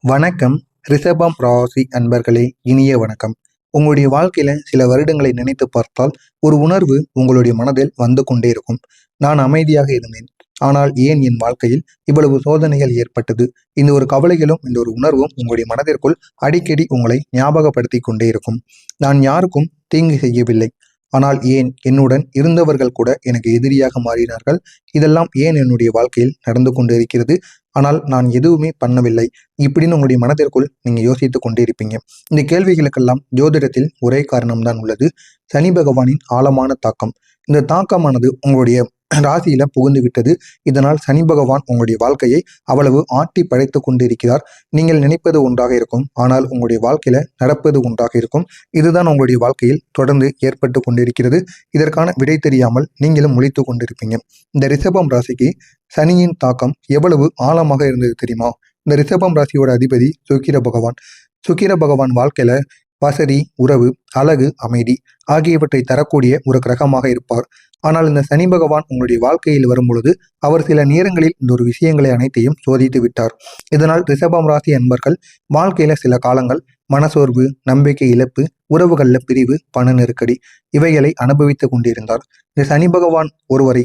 வணக்கம். ரிஷபம் ராசி அன்பர்களே, இனிய வணக்கம். உங்களுடைய வாழ்க்கையில சில வருடங்களை நினைத்து பார்த்தால் ஒரு உணர்வு உங்களுடைய மனதில் வந்து கொண்டே இருக்கும். நான் அமைதியாக இருந்தேன், ஆனால் ஏன் என் வாழ்க்கையில் இவ்வளவு சோதனைகள் ஏற்பட்டது? இந்த ஒரு கவலைகளும் இந்த ஒரு உணர்வும் உங்களுடைய மனதிற்குள் அடிக்கடி உங்களை ஞாபகப்படுத்தி கொண்டே இருக்கும். நான் யாருக்கும் தீங்கு செய்யவில்லை, ஆனால் ஏன் என்னுடன் இருந்தவர்கள் கூட எனக்கு எதிரியாக மாறினார்கள்? இதெல்லாம் ஏன் என்னுடைய வாழ்க்கையில் நடந்து கொண்டு இருக்கிறது? ஆனால் நான் எதுவுமே பண்ணவில்லை. இப்படின்னு உங்களுடைய மனதிற்குள் நீங்க யோசித்துக் கொண்டே இருப்பீங்க. இந்த கேள்விகளுக்கெல்லாம் ஜோதிடத்தில் ஒரே காரணம்தான் உள்ளது. சனி பகவானின் ஆழமான தாக்கம். இந்த தாக்கமானது உங்களுடைய ராசியில புகுந்து விட்டது. இதனால் சனி பகவான் உங்களுடைய வாழ்க்கையை அவ்வளவு ஆட்டி படைத்து கொண்டிருக்கிறார். நீங்கள் நினைப்பது ஒன்றாக இருக்கும், ஆனால் உங்களுடைய வாழ்க்கையில நடப்பது ஒன்றாக இருக்கும். இதுதான் உங்களுடைய வாழ்க்கையில் தொடர்ந்து ஏற்பட்டு கொண்டிருக்கிறது. இதற்கான விடை தெரியாமல் நீங்களும் முழித்து கொண்டிருப்பீங்க. இந்த ரிஷபம் ராசிக்கு சனியின் தாக்கம் எவ்வளவு ஆழமாக இருந்தது தெரியுமா? இந்த ரிஷபம் ராசியோட அதிபதி சுக்கிர பகவான். சுக்கிர பகவான் வாழ்க்கையில வசதி, உறவு, அழகு, அமைதி ஆகியவற்றை தரக்கூடிய ஒரு கிரகமாக இருப்பார். ஆனால் இந்த சனி பகவான் உங்களுடைய வாழ்க்கையில் வரும் பொழுது அவர் சில நேரங்களில் இந்த ஒரு விஷயங்களை அனைத்தையும் சோதித்து விட்டார். இதனால் ரிஷபம் ராசி அன்பர்கள் வாழ்க்கையில சில காலங்கள் மனசோர்வு, நம்பிக்கை இழப்பு, உறவுகள்ல பிரிவு, பண நெருக்கடி இவைகளை அனுபவித்துக் கொண்டிருந்தார். இந்த சனி பகவான் ஒருவரை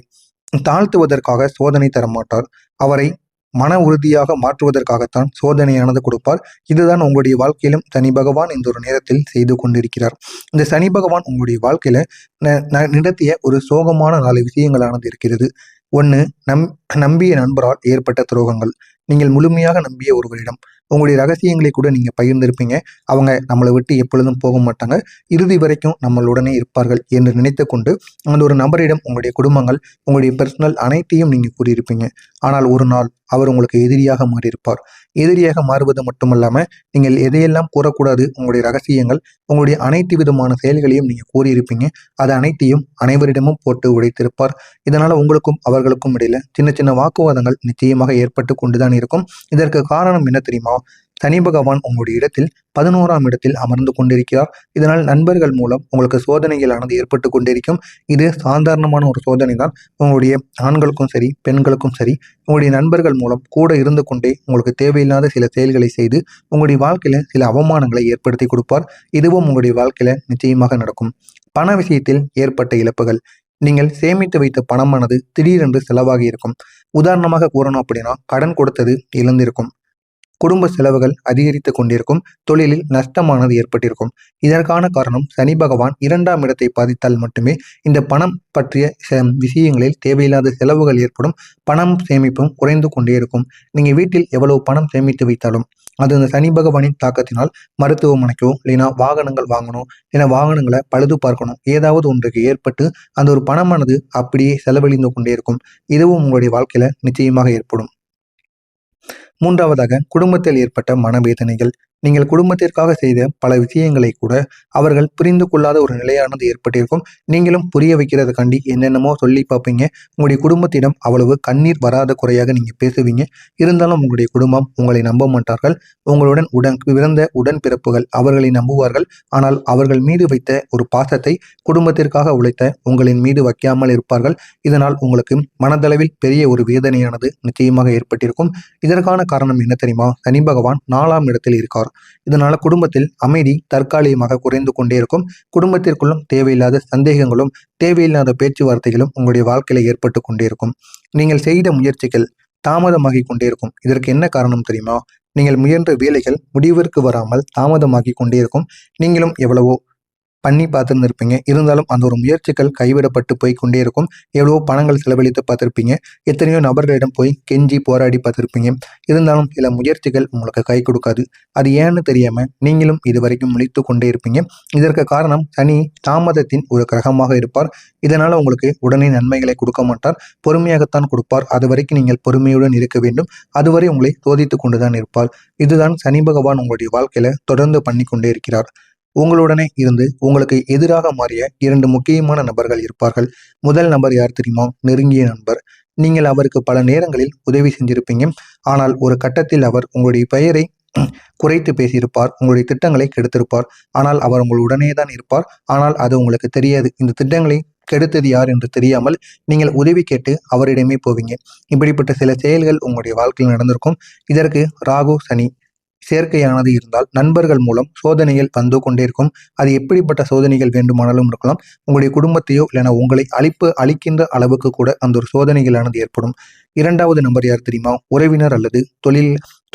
தாழ்த்துவதற்காக சோதனை தரமாட்டார். அவரை மன உறுதியாக மாற்றுவதற்காகத்தான் சோதனையானது கொடுப்பார். இதுதான் உங்களுடைய வாழ்க்கையிலும் சனி பகவான் இந்த ஒரு நேரத்தில் செய்து கொண்டிருக்கிறார். இந்த சனி பகவான் உங்களுடைய வாழ்க்கையில நடத்திய ஒரு சோகமான 4 விஷயங்களானது இருக்கிறது. ஒன்று, நம்பிய நண்பரால் ஏற்பட்ட துரோகங்கள். நீங்கள் முழுமையாக நம்பிய ஒருவரிடம் உங்களுடைய ரகசியங்களை கூட நீங்க பகிர்ந்திருப்பீங்க. அவங்க நம்மளை விட்டு எப்பொழுதும் போக மாட்டாங்க, இறுதி வரைக்கும் நம்மளுடனே இருப்பார்கள் என்று நினைத்து கொண்டு அந்த ஒரு நபரிடம் உங்களுடைய குடும்பங்கள், உங்களுடைய பர்சனல் அனைத்தையும் நீங்க கூறியிருப்பீங்க. ஆனால் ஒரு நாள் அவர் உங்களுக்கு எதிரியாக மாறியிருப்பார். எதிரியாக மாறுவது மட்டுமல்லாம நீங்கள் எதையெல்லாம் கூறக்கூடாது, உங்களுடைய ரகசியங்கள், உங்களுடைய அனைத்து விதமான செயல்களையும் நீங்க கூறியிருப்பீங்க. அது அனைத்தையும் அனைவரிடமும் போட்டு உடைத்திருப்பார். இதனால உங்களுக்கும் அவர்களுக்கும் இடையில சின்ன சின்ன வாக்குவாதங்கள் நிச்சயமாக ஏற்பட்டு கொண்டுதான் இருக்கும். இதற்கு காரணம் என்ன தெரியுமா? சனி பகவான் உங்களுடைய இடத்தில் 11ஆம் இடத்தில் அமர்ந்து கொண்டிருக்கிறார். இதனால் நண்பர்கள் மூலம் உங்களுக்கு சோதனைகளானது ஏற்பட்டு கொண்டிருக்கும். இது சாதாரணமான ஒரு சோதனை தான். உங்களுடைய ஆண்களுக்கும் சரி, பெண்களுக்கும் சரி, உங்களுடைய நண்பர்கள் மூலம் கூட இருந்து கொண்டே உங்களுக்கு தேவையில்லாத சில செயல்களை செய்து உங்களுடைய வாழ்க்கையில சில அவமானங்களை ஏற்படுத்தி கொடுப்பார். இதுவும் உங்களுடைய வாழ்க்கையில நிச்சயமாக நடக்கும். பண விஷயத்தில் ஏற்பட்ட இழப்புகள். நீங்கள் சேமித்து வைத்த பணமானது திடீரென்று செலவாகி இருக்கும். உதாரணமாக கூறணும் அப்படின்னா, கடன் கொடுத்தது இழந்திருக்கும். குடும்ப செலவுகள் அதிகரித்து கொண்டிருக்கும். தொழிலில் நஷ்டமானது ஏற்பட்டிருக்கும். இதற்கான காரணம் சனி பகவான் 2ஆம் இடத்தை பாதித்தால் மட்டுமே இந்த பணம் பற்றிய விஷயங்களில் தேவையில்லாத செலவுகள் ஏற்படும். பணம் சேமிப்பும் குறைந்து கொண்டே இருக்கும். நீங்க வீட்டில் எவ்வளவு பணம் சேமித்து வைத்தாலும் அது அந்த சனி பகவானின் தாக்கத்தினால் மருத்துவமனைக்கோ, இல்லைனா வாகனங்கள் வாங்கணும், இல்லைனா வாகனங்களை பழுது பார்க்கணும், ஏதாவது ஒன்றுக்கு ஏற்பட்டு அந்த ஒரு பணமானது அப்படியே செலவழிந்து கொண்டே இருக்கும். இதுவும் உங்களுடைய வாழ்க்கையில நிச்சயமாக ஏற்படும். 3வதாக, குடும்பத்தில் ஏற்பட்ட மனவேதனைகள். நீங்கள் குடும்பத்திற்காக செய்த பல விஷயங்களை கூட அவர்கள் புரிந்து கொள்ளாத ஒரு நிலையானது ஏற்பட்டிருக்கும். நீங்களும் புரிய வைக்கிறதுக்காண்டி என்னென்னமோ சொல்லி பார்ப்பீங்க. உங்களுடைய குடும்பத்திடம் அவ்வளவு கண்ணீர் வராத குறையாக நீங்க பேசுவீங்க. இருந்தாலும் உங்களுடைய குடும்பம் உங்களை நம்ப மாட்டார்கள். உங்களுடன் பிறந்த உடன்பிறப்புகள் அவர்களை நம்புவார்கள். ஆனால் அவர்கள் மீது வைத்த ஒரு பாசத்தை குடும்பத்திற்காக உழைத்த உங்களின் மீது வைக்காமல் இருப்பார்கள். இதனால் உங்களுக்கு மனதளவில் பெரிய ஒரு வேதனையானது நிச்சயமாக ஏற்பட்டிருக்கும். இதற்கான காரணம் என்ன தெரியுமா? சனி பகவான் 4ஆம் இடத்தில் இருக்கார். இதனால குடும்பத்தில் அமைதி தற்காலிகமாக குறைந்து கொண்டே இருக்கும். குடும்பத்திற்குள்ளும் தேவையில்லாத சந்தேகங்களும், தேவையில்லாத பேச்சுவார்த்தைகளும் உங்களுடைய வாழ்க்கையில ஏற்பட்டு கொண்டே இருக்கும். நீங்கள் செய்த முயற்சிகள் தாமதமாகி கொண்டே இருக்கும். இதற்கு என்ன காரணம் தெரியுமா? நீங்கள் முயன்ற வேலைகள் முடிவிற்கு வராமல் தாமதமாகி கொண்டே இருக்கும். நீங்களும் எவ்வளவோ பண்ணி பார்த்துருந்துருப்பீங்க. இருந்தாலும் அந்த ஒரு முயற்சிகள் கைவிடப்பட்டு போய் கொண்டே இருக்கும். எவ்வளவோ பணங்கள் செலவழித்து பார்த்துருப்பீங்க. எத்தனையோ நபர்களிடம் போய் கெஞ்சி போராடி பார்த்துருப்பீங்க. இருந்தாலும் சில முயற்சிகள் உங்களுக்கு கை கொடுக்காது. அது ஏன்னு தெரியாம நீங்களும் இது வரைக்கும் முழித்து கொண்டே இருப்பீங்க. இதற்கு காரணம் சனி தாமதத்தின் ஒரு கிரகமாக இருப்பார். இதனால உங்களுக்கு உடனே நன்மைகளை கொடுக்க மாட்டார். பொறுமையாகத்தான் கொடுப்பார். அது வரைக்கும் நீங்கள் பொறுமையுடன் இருக்க வேண்டும். அதுவரை உங்களை சோதித்து கொண்டுதான் இருப்பார். இதுதான் சனி பகவான் உங்களுடைய வாழ்க்கையில தொடர்ந்து பண்ணி கொண்டே இருக்கிறார். உங்களுடனே இருந்து உங்களுக்கு எதிராக மாறிய 2 முக்கியமான நபர்கள் இருப்பார்கள். முதல் நபர் யார் தெரியுமா? நெருங்கிய நண்பர். நீங்கள் அவருக்கு பல நேரங்களில் உதவி செஞ்சிருப்பீங்க. ஆனால் ஒரு கட்டத்தில் அவர் உங்களுடைய பெயரை குறைத்து பேசியிருப்பார். உங்களுடைய திட்டங்களை கெடுத்திருப்பார். ஆனால் அவர் உங்களுடனே தான் இருப்பார். ஆனால் அது உங்களுக்கு தெரியாது. இந்த திட்டங்களை கெடுத்தது யார் என்று தெரியாமல் நீங்கள் உதவி கேட்டு அவரிடமே போவீங்க. இப்படிப்பட்ட சில செயல்கள் உங்களுடைய வாழ்க்கையில் நடந்திருக்கும். இதற்கு ராகு, சனி சேர்க்கையானது இருந்தால் நண்பர்கள் மூலம் சோதனைகள் வந்து கொண்டே இருக்கும். அது எப்படிப்பட்ட சோதனைகள் வேண்டுமானாலும் இருக்கலாம். உங்களுடைய குடும்பத்தையோ இல்லைனா உங்களை அழிக்கின்ற அளவுக்கு கூட அந்த ஒரு சோதனைகளானது ஏற்படும். 2வது நபர் யார் தெரியுமா? உறவினர் அல்லது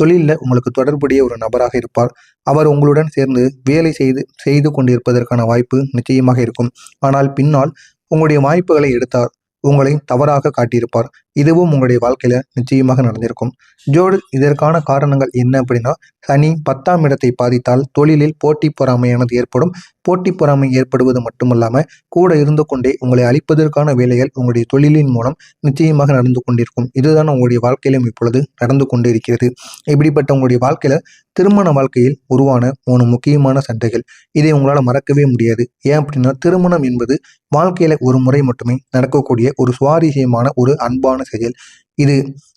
தொழிலில் உங்களுக்கு தொடர்புடைய ஒரு நபராக இருப்பார். அவர் உங்களுடன் சேர்ந்து வேலை செய்து கொண்டிருப்பதற்கான வாய்ப்பு நிச்சயமாக இருக்கும். ஆனால் பின்னால் உங்களுடைய வாய்ப்புகளை எடுத்தார் உங்களை தவறாக காட்டியிருப்பார். இதுவும் உங்களுடைய வாழ்க்கையில நிச்சயமாக நடந்திருக்கும். இதற்கான காரணங்கள் என்ன அப்படின்னா, சனி 10ஆம் இடத்தை பாதித்தால் தொழிலில் போட்டி பொறாமையானது ஏற்படும். போட்டி பொறாமை ஏற்படுவது மட்டுமல்லாம கூட இருந்து கொண்டே உங்களை அழிப்பதற்கான வேலைகள் உங்களுடைய தொழிலின் மூலம் நிச்சயமாக நடந்து கொண்டிருக்கும். இதுதான் உங்களுடைய வாழ்க்கையிலும் இப்பொழுது நடந்து கொண்டிருக்கிறது. இப்படிப்பட்ட உங்களுடைய வாழ்க்கையில திருமண வாழ்க்கையில் உருவான 3 முக்கியமான சண்டைகள். இதை உங்களால் மறக்கவே முடியாது. ஏன் அப்படின்னா, திருமணம் என்பது வாழ்க்கையில ஒரு முறை மட்டுமே நடக்கக்கூடிய ஒரு சுவாரஸ்யமான ஒரு அன்பான செயல்.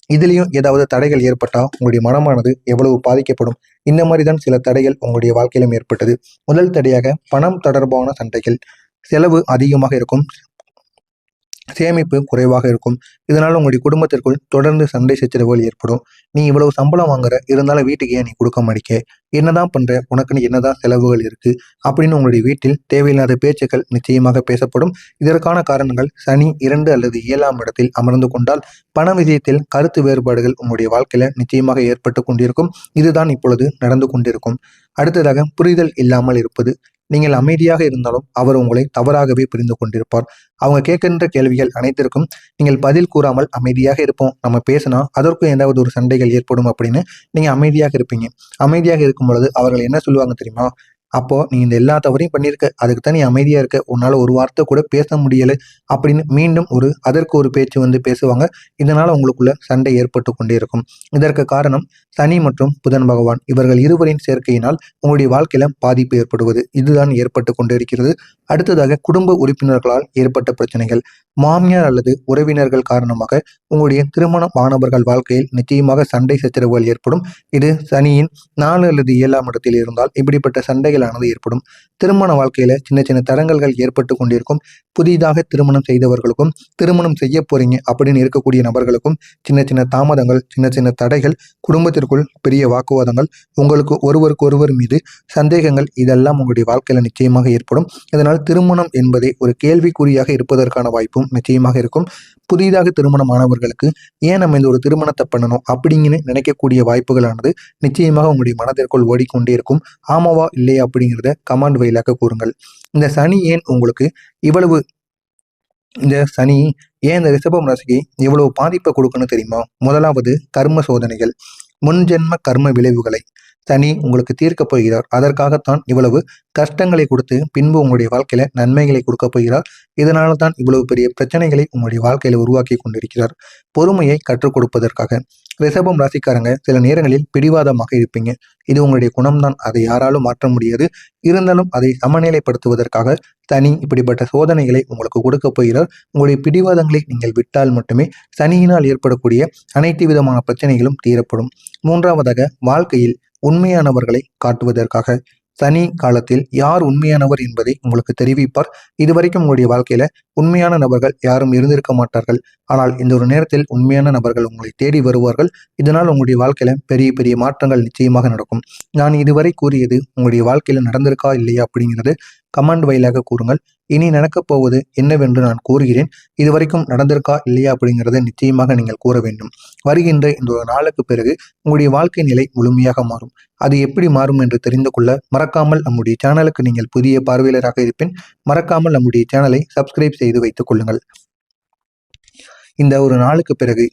இதுலயும் ஏதாவது தடைகள் ஏற்பட்டா உங்களுடைய மனமானது எவ்வளவு பாதிக்கப்படும். இந்த மாதிரி தான் சில தடைகள் உங்களுடைய வாழ்க்கையிலும் ஏற்பட்டது. முதல் தடையாக பணம் தொடர்பான சண்டைகள். செலவு அதிகமாக இருக்கும், சேமிப்பு குறைவாக இருக்கும். இதனால உங்களுடைய குடும்பத்திற்குள் தொடர்ந்து சண்டை சச்சரவுகள் ஏற்படும். நீ இவ்வளவு சம்பளம் வாங்குற, இருந்தாலும் வீட்டுக்கு ஏன் நீ கொடுக்க மாட்டேங்க, என்னதான் பண்ற, உனக்குன்னு என்னதான் செலவுகள் இருக்கு அப்படின்னு உங்களுடைய வீட்டில் தேவையில்லாத பேச்சுக்கள் நிச்சயமாக பேசப்படும். இதற்கான காரணங்கள் சனி 2 அல்லது 7ஆம் இடத்தில் அமர்ந்து கொண்டால் பண விஷயத்தில் கருத்து வேறுபாடுகள் உங்களுடைய வாழ்க்கையில நிச்சயமாக ஏற்பட்டு கொண்டிருக்கும். இதுதான் இப்பொழுது நடந்து கொண்டிருக்கும். அடுத்ததாக புரிதல் இல்லாமல் இருப்பது. நீங்கள் அமைதியாக இருந்தாலும் அவர் உங்களை தவறாகவே புரிந்து கொண்டிருப்பார். அவங்க கேட்கின்ற கேள்விகள் அனைத்திற்கும் நீங்கள் பதில் கூறாமல் அமைதியாக இருப்போம். நம்ம பேசினா அதற்கும் ஏதாவது ஒரு சண்டைகள் ஏற்படும் அப்படின்னு நீங்க அமைதியாக இருப்பீங்க. அமைதியாக இருக்கும் பொழுது அவர்கள் என்ன சொல்லுவாங்க தெரியுமா? அப்போ நீ இந்த எல்லா தவறையும் பண்ணியிருக்க, அதுக்கு தான் நீ அமைதியா இருக்க, உன்னால ஒரு வார்த்தை கூட பேச முடியல அப்படின்னு மீண்டும் அதற்கு ஒரு பேச்சு பேசுவாங்க. இதனால உங்களுக்குள்ள சண்டை ஏற்பட்டு கொண்டே இருக்கும். இதற்கு காரணம் சனி மற்றும் புதன் பகவான் இவர்கள் இருவரின் சேர்க்கையினால் உங்களுடைய வாழ்க்கையில பாதிப்பு ஏற்படுவது. இதுதான் ஏற்பட்டு கொண்டிருக்கிறது. அடுத்ததாக குடும்ப உறுப்பினர்களால் ஏற்பட்ட பிரச்சனைகள். மாமியார் அல்லது உறவினர்கள் காரணமாக உங்களுடைய திருமணம் ஆனவர்கள் வாழ்க்கையில் நிச்சயமாக சண்டை சச்சரவுகள் ஏற்படும். இது சனியின் 4 அல்லது 7ஆம் இடத்தில் இருந்தால் இப்படிப்பட்ட சண்டைகளானது ஏற்படும். திருமண வாழ்க்கையில சின்ன சின்ன தடங்கல்கள் ஏற்பட்டு கொண்டிருக்கும். புதிதாக திருமணம் செய்தவர்களுக்கும் திருமணம் செய்ய போறீங்க அப்படின்னு இருக்கக்கூடிய நபர்களுக்கும் சின்ன சின்ன தாமதங்கள், சின்ன சின்ன தடைகள், குடும்பத்திற்குள் பெரிய வாக்குவாதங்கள், உங்களுக்கு ஒருவர் மீது சந்தேகங்கள், இதெல்லாம் உங்களுடைய வாழ்க்கையில நிச்சயமாக ஏற்படும். இதனால் திருமணம் என்பதே ஒரு கேள்விக்குறியாக இருப்பதற்கான வாய்ப்பும் நிச்சயமாக இருக்கும். புதிதாக திருமணம் ஆனவர்களுக்கு ஏன் நம்ம இந்த ஒரு திருமணத்தை பண்ணணும் அப்படிங்கன்னு நினைக்கக்கூடிய வாய்ப்புகளானது நிச்சயமாக உங்களுடைய மனதிற்குள் ஓடிக்கொண்டே இருக்கும். ஆமாவா இல்லையா அப்படிங்கிறத கமெண்ட் வாயிலாக கூறுங்கள். இந்த சனி ஏன் உங்களுக்கு இவ்வளவு இந்த சனி ஏன் இந்த ரிஷபம் ராசிக்கு இவ்வளவு பாதிப்பை கொடுக்கணும் தெரியுமா? முதலாவது கர்ம சோதனைகள், முன்ஜென்ம கர்ம விளைவுகளை சனி உங்களுக்கு தீர்க்கப் போகிறார். அதற்காகத்தான் இவ்வளவு கஷ்டங்களை கொடுத்து பின்பு உங்களுடைய வாழ்க்கையில நன்மைகளை கொடுக்க போகிறார். இதனால தான் இவ்வளவு பெரிய பிரச்சனைகளை உங்களுடைய வாழ்க்கையில உருவாக்கி கொண்டிருக்கிறார். பொறுமையை கற்றுக் கொடுப்பதற்காக. ரிஷபம் ராசிக்காரங்க சில நேரங்களில் பிடிவாதமாக இருப்பீங்க. இது உங்களுடைய குணம்தான், அதை யாராலும் மாற்ற முடியாது. இருந்தாலும் அதை சமநிலைப்படுத்துவதற்காக சனி இப்படிப்பட்ட சோதனைகளை உங்களுக்கு கொடுக்க போகிறார். உங்களுடைய பிடிவாதங்களை நீங்கள் விட்டால் மட்டுமே சனியினால் ஏற்படக்கூடிய அனைத்து விதமான பிரச்சனைகளும் தீரப்படும். 3வதாக வாழ்க்கையில் உண்மையானவர்களை காட்டுவதற்காக. சனி காலத்தில் யார் உண்மையானவர் என்பதை உங்களுக்கு தெரிவிப்பார். இதுவரைக்கும் உங்களுடைய வாழ்க்கையில உண்மையான நபர்கள் யாரும் இருந்திருக்க மாட்டார்கள். ஆனால் இந்த ஒரு நேரத்தில் உண்மையான நபர்கள் உங்களை தேடி வருவார்கள். இதனால் உங்களுடைய வாழ்க்கையில பெரிய பெரிய மாற்றங்கள் நிச்சயமாக நடக்கும். நான் இதுவரை கூறியது உங்களுடைய வாழ்க்கையில நடந்திருக்கா இல்லையா அப்படிங்கிறது கமெண்ட் வாயிலாக கூறுங்கள். இனி நடக்கப் போவது என்னவென்று நான் கூறுகிறேன். இதுவரைக்கும் நடந்திருக்கா இல்லையா அப்படிங்கிறத நிச்சயமாக நீங்கள் கூற வேண்டும். வருகின்ற இந்த ஒரு நாளுக்கு பிறகு உங்களுடைய வாழ்க்கை நிலை முழுமையாக மாறும். அது எப்படி மாறும் என்று தெரிந்து கொள்ள மறக்காமல் நம்முடைய சேனலுக்கு நீங்கள் புதிய பார்வையாளராக இருப்பின் மறக்காமல் நம்முடைய சேனலை சப்ஸ்கிரைப் செய்து வைத்துக் கொள்ளுங்கள். இந்த ஒரு நாளுக்கு பிறகு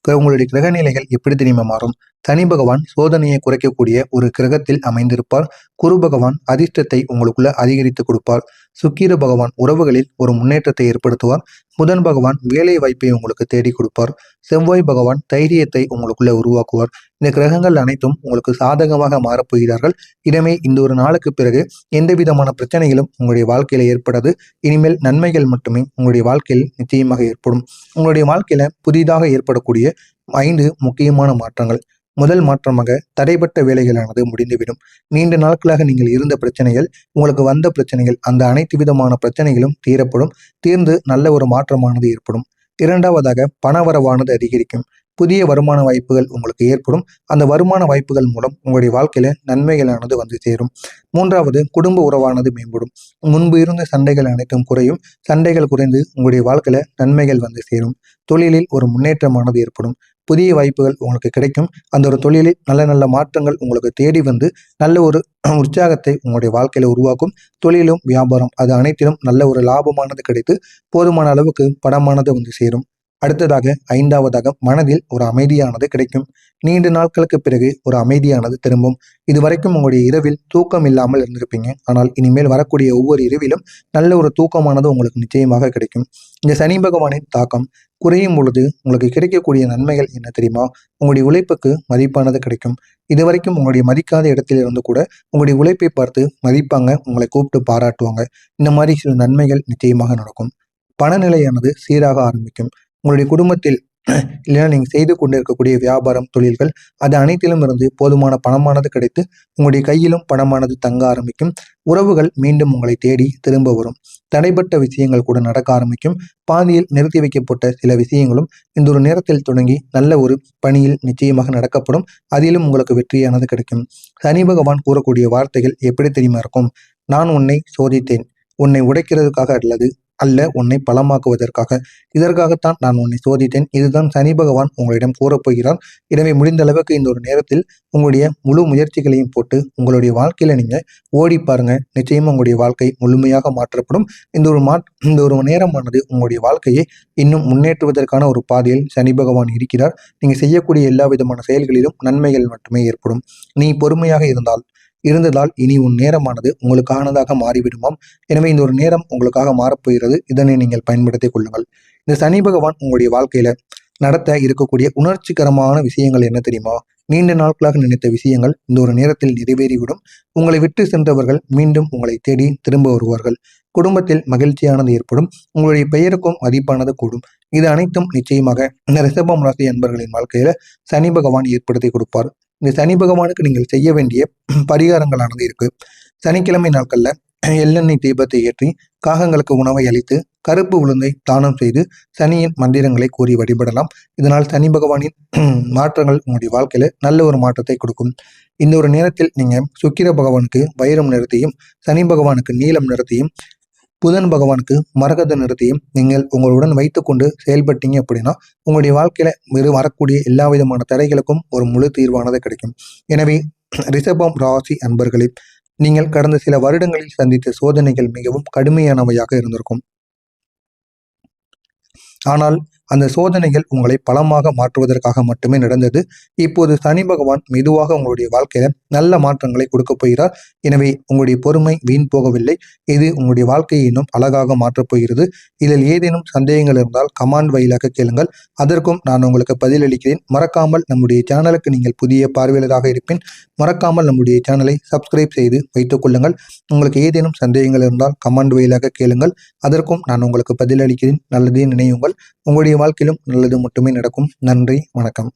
உங்களுடைய கிரக நிலைகள் எப்படி தெரியுமா மாறும்? சனி பகவான் சோதனையை குறைக்கக்கூடிய ஒரு கிரகத்தில் அமைந்திருப்பார். குரு பகவான் அதிர்ஷ்டத்தை உங்களுக்குள்ள அதிகரித்து கொடுப்பார். சுக்கிர பகவான் உறவுகளில் ஒரு முன்னேற்றத்தை ஏற்படுத்துவார். புதன் பகவான் வேலை வாய்ப்பை உங்களுக்கு தேடி கொடுப்பார். செவ்வாய் பகவான் தைரியத்தை உங்களுக்குள்ள உருவாக்குவார். இந்த கிரகங்கள் அனைத்தும் உங்களுக்கு சாதகமாக மாறப்போகிறார்கள். இடமே இந்த ஒரு நாளுக்கு பிறகு எந்த விதமான பிரச்சனைகளும் உங்களுடைய வாழ்க்கையில ஏற்படாது. இனிமேல் நன்மைகள் மட்டுமே உங்களுடைய வாழ்க்கையில் நிச்சயமாக ஏற்படும். உங்களுடைய வாழ்க்கையில புதிதாக ஏற்படக்கூடிய 5 முக்கியமான மாற்றங்கள். முதல் மாற்றமாக தடைப்பட்ட வேலைகளானது முடிந்துவிடும். நீண்ட நாட்களாக நீங்கள் இருந்த பிரச்சனைகள், உங்களுக்கு வந்த பிரச்சனைகள், அந்த அனைத்து விதமான பிரச்சனைகளும் தீரப்படும். தீர்ந்து நல்ல ஒரு மாற்றமானது ஏற்படும். 2வதாக பணவரவானது அதிகரிக்கும். புதிய வருமான வாய்ப்புகள் உங்களுக்கு ஏற்படும். அந்த வருமான வாய்ப்புகள் மூலம் உங்களுடைய வாழ்க்கையில நன்மைகளானது வந்து சேரும். மூன்றாவது, குடும்ப உறவானது மேம்படும். முன்பு இருந்த சண்டைகள் அனைத்தும் குறையும். சண்டைகள் குறைந்து உங்களுடைய வாழ்க்கையில நன்மைகள் வந்து சேரும். தொழிலில் ஒரு முன்னேற்றமானது ஏற்படும். புதிய வாய்ப்புகள் உங்களுக்கு கிடைக்கும். அந்த ஒரு தொழிலில் நல்ல நல்ல மாற்றங்கள் உங்களுக்கு தேடி வந்து நல்ல ஒரு உற்சாகத்தை உங்களுடைய வாழ்க்கையில உருவாக்கும். தொழிலும் வியாபாரம் அது அனைத்திலும் நல்ல ஒரு லாபமானது கிடைத்து போதுமான அளவுக்கு பணமானது வந்து சேரும். அடுத்ததாக, ஐந்தாவதாக, மனதில் ஒரு அமைதியானது கிடைக்கும். நீண்ட நாட்களுக்கு பிறகு ஒரு அமைதியானது திரும்பும். இதுவரைக்கும் உங்களுடைய இரவில் தூக்கம் இல்லாமல் இருந்திருப்பீங்க. ஆனால் இனிமேல் வரக்கூடிய ஒவ்வொரு இரவிலும் நல்ல ஒரு தூக்கமானது உங்களுக்கு நிச்சயமாக கிடைக்கும். இந்த சனி பகவானின் தாக்கம் குறையும் பொழுது உங்களுக்கு கிடைக்கக்கூடிய நன்மைகள் என்ன தெரியுமா? உங்களுடைய உழைப்புக்கு மதிப்பானது கிடைக்கும். இதுவரைக்கும் உங்களுடைய மதிக்காத இடத்துல இருந்து கூட உங்களுடைய உழைப்பை பார்த்து மதிப்பாங்க, உங்களை கூப்பிட்டு பாராட்டுவாங்க. இந்த மாதிரி சில நன்மைகள் நிச்சயமாக நடக்கும். பணநிலையானது சீராக ஆரம்பிக்கும். உங்களுடைய குடும்பத்தில் இல்லைன்னா நீங்கள் செய்து கொண்டு இருக்கக்கூடிய வியாபாரம், தொழில்கள் அது அனைத்திலும் இருந்து போதுமான பணமானது கிடைத்து உங்களுடைய கையிலும் பணமானது தங்க ஆரம்பிக்கும். உறவுகள் மீண்டும் உங்களை தேடி திரும்ப வரும். தடைப்பட்ட விஷயங்கள் கூட நடக்க ஆரம்பிக்கும். பாதியில் நிறுத்தி வைக்கப்பட்ட சில விஷயங்களும் இந்த ஒரு நேரத்தில் தொடங்கி நல்ல ஒரு பணியில் நிச்சயமாக நடக்கப்படும். அதிலும் உங்களுக்கு வெற்றியானது கிடைக்கும். சனி பகவான் கூறக்கூடிய வார்த்தைகள் எப்படி தெரியுமா இருக்கும்? நான் உன்னை சோதித்தேன், உன்னை உடைக்கிறதுக்காக அல்ல உன்னை பலமாக்குவதற்காக. இதற்காகத்தான் நான் உன்னை சோதித்தேன். இதுதான் சனி பகவான் உங்களிடம் கூறப்போகிறார். எனவே முடிந்த அளவுக்கு இந்த ஒரு நேரத்தில் உங்களுடைய முழு முயற்சிகளையும் போட்டு உங்களுடைய வாழ்க்கையில நீங்க ஓடி பாருங்க. நிச்சயமா உங்களுடைய வாழ்க்கை முழுமையாக மாற்றப்படும். இந்த ஒரு நேரமானது உங்களுடைய வாழ்க்கையை இன்னும் முன்னேற்றுவதற்கான ஒரு பாதையில் சனி பகவான் இருக்கிறார். நீங்க செய்யக்கூடிய எல்லா விதமான செயல்களிலும் நன்மைகள் மட்டுமே ஏற்படும். நீ பொறுமையாக இருந்ததால் இனி உன் நேரமானது உங்களுக்கானதாக மாறிவிடுமாம். எனவே இந்த ஒரு நேரம் உங்களுக்காக மாறப்போகிறது. இதனை நீங்கள் பயன்படுத்திக் கொள்ளுங்கள். இந்த சனி பகவான் உங்களுடைய வாழ்க்கையில நடத்த இருக்கக்கூடிய உணர்ச்சிகரமான விஷயங்கள் என்ன தெரியுமா? நீண்ட நாட்களாக நினைத்த விஷயங்கள் இந்த ஒரு நேரத்தில் நிறைவேறிவிடும். உங்களை விட்டு சென்றவர்கள் மீண்டும் உங்களை தேடி திரும்ப வருவார்கள். குடும்பத்தில் மகிழ்ச்சியானது ஏற்படும். உங்களுடைய பெயருக்கும் மதிப்பானது கூடும். இது அனைத்தும் நிச்சயமாக இந்த ரிஷபம் ராசி அன்பர்களின் வாழ்க்கையில சனி பகவான் ஏற்படுத்தி கொடுப்பார். இந்த சனி பகவானுக்கு நீங்கள் செய்ய வேண்டிய பரிகாரங்களானது இருக்கு. சனிக்கிழமை நாட்கள்ல எள்ளெண்ணெய் தீபத்தை ஏற்றி காகங்களுக்கு உணவை அளித்து கருப்பு உளுந்தை தானம் செய்து சனியின் மந்திரங்களை கூறி வழிபடலாம். இதனால் சனி பகவானின் மாற்றங்கள் உங்களுடைய வாழ்க்கையில நல்ல ஒரு மாற்றத்தை கொடுக்கும். இந்த ஒரு நேரத்தில் நீங்க சுக்கிர பகவானுக்கு வைரம் நிறத்தையும், சனி பகவானுக்கு நீலம் நிறத்தையும், புதன் பகவானுக்கு மரகத நிறத்தையும் நீங்கள் உங்களுடன் வைத்துக்கொண்டு செயல்பட்டீங்க அப்படின்னா உங்களுடைய வாழ்க்கையில வரக்கூடிய எல்லா விதமான தடைகளுக்கும் ஒரு முழு தீர்வானது கிடைக்கும். எனவே ரிஷபம் ராசி அன்பர்களே, நீங்கள் கடந்த சில வருடங்களில் சந்தித்த சோதனைகள் மிகவும் கடுமையானவையாக இருந்திருக்கும். ஆனால் அந்த சோதனைகள் உங்களை பலமாக மாற்றுவதற்காக மட்டுமே நடந்தது. இப்போது சனி பகவான் மெதுவாக உங்களுடைய வாழ்க்கையில நல்ல மாற்றங்களை கொடுக்க போகிறார். எனவே உங்களுடைய பொறுமை வீண் போகவில்லை. இது உங்களுடைய வாழ்க்கையை இன்னும் அழகாக மாற்றப் போகிறது. இதில் ஏதேனும் சந்தேகங்கள் இருந்தால் கமெண்ட் வாயிலாக கேளுங்கள். அதற்கும் நான் உங்களுக்கு பதிலளிக்கிறேன். மறக்காமல் நம்முடைய சேனலுக்கு நீங்கள் புதிய பார்வையாளராக இருப்பின் மறக்காமல் நம்முடைய சேனலை சப்ஸ்கிரைப் செய்து வைத்துக் கொள்ளுங்கள். உங்களுக்கு ஏதேனும் சந்தேகங்கள் இருந்தால் கமெண்ட் வாயிலாக கேளுங்கள். அதற்கும் நான் உங்களுக்கு பதிலளிக்கிறேன். நல்லதே நினையுங்கள். உங்களுடைய வாழ்க்கையிலும் நல்லது மட்டுமே நடக்கும். நன்றி, வணக்கம்.